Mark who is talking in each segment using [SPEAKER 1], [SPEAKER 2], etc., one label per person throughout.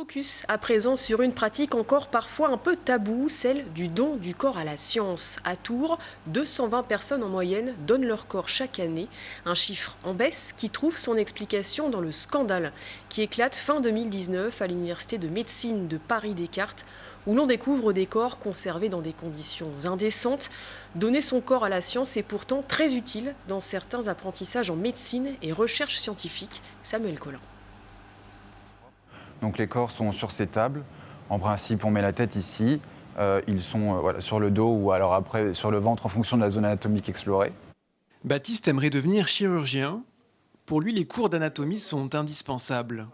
[SPEAKER 1] Focus à présent sur une pratique encore parfois un peu taboue, celle du don du corps à la science. À Tours, 220 personnes en moyenne donnent leur corps chaque année. Un chiffre en baisse qui trouve son explication dans le scandale qui éclate fin 2019 à l'université de médecine de Paris-Descartes, où l'on découvre des corps conservés dans des conditions indécentes. Donner son corps à la science est pourtant très utile dans certains apprentissages en médecine et recherche scientifique. Samuel Collin.
[SPEAKER 2] Donc les corps sont sur ces tables. En principe, on met la tête ici. Ils sont sur le dos ou alors après sur le ventre en fonction de la zone anatomique explorée.
[SPEAKER 3] Baptiste aimerait devenir chirurgien. Pour lui, les cours d'anatomie sont indispensables.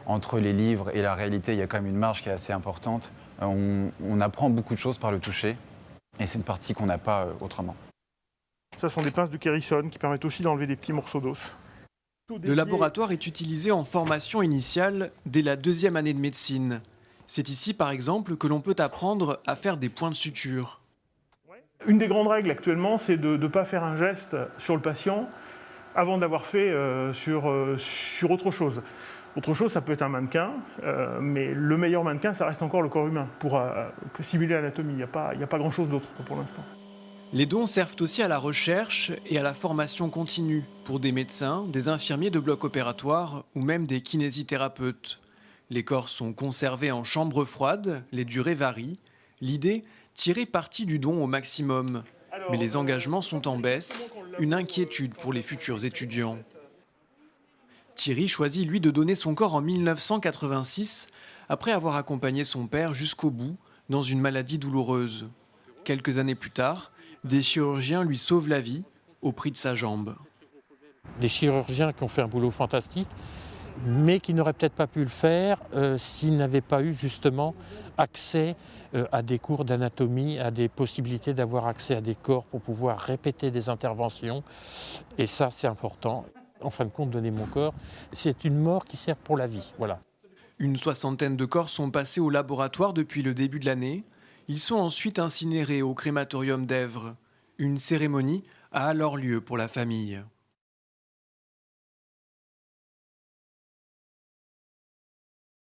[SPEAKER 2] Entre les livres et la réalité, il y a quand même une marge qui est assez importante. On apprend beaucoup de choses par le toucher et c'est une partie qu'on n'a pas autrement.
[SPEAKER 4] Ce sont des pinces de Kerrison qui permettent aussi d'enlever des petits morceaux d'os.
[SPEAKER 3] Le laboratoire est utilisé en formation initiale dès la 2e année de médecine. C'est ici, par exemple, que l'on peut apprendre à faire des points de suture.
[SPEAKER 4] Une des grandes règles actuellement, c'est de ne pas faire un geste sur le patient avant de l'avoir fait sur autre chose. Autre chose, ça peut être un mannequin, mais le meilleur mannequin, ça reste encore le corps humain pour simuler l'anatomie. Il n'y a pas grand-chose d'autre pour l'instant.
[SPEAKER 3] Les dons servent aussi à la recherche et à la formation continue pour des médecins, des infirmiers de bloc opératoire ou même des kinésithérapeutes. Les corps sont conservés en chambre froide, les durées varient. L'idée, tirer parti du don au maximum. Mais les engagements sont en baisse, une inquiétude pour les futurs étudiants. Thierry choisit lui de donner son corps en 1986, après avoir accompagné son père jusqu'au bout dans une maladie douloureuse. Quelques années plus tard, des chirurgiens lui sauvent la vie au prix de sa jambe.
[SPEAKER 5] Des chirurgiens qui ont fait un boulot fantastique, mais qui n'auraient peut-être pas pu le faire s'ils n'avaient pas eu justement accès à des cours d'anatomie, à des possibilités d'avoir accès à des corps pour pouvoir répéter des interventions. Et ça, c'est important. En fin de compte, donner mon corps, c'est une mort qui sert pour la vie. Voilà.
[SPEAKER 3] Une soixantaine de corps sont passés au laboratoire depuis le début de l'année. Ils sont ensuite incinérés au crématorium d'Èvres. Une cérémonie a alors lieu pour la famille.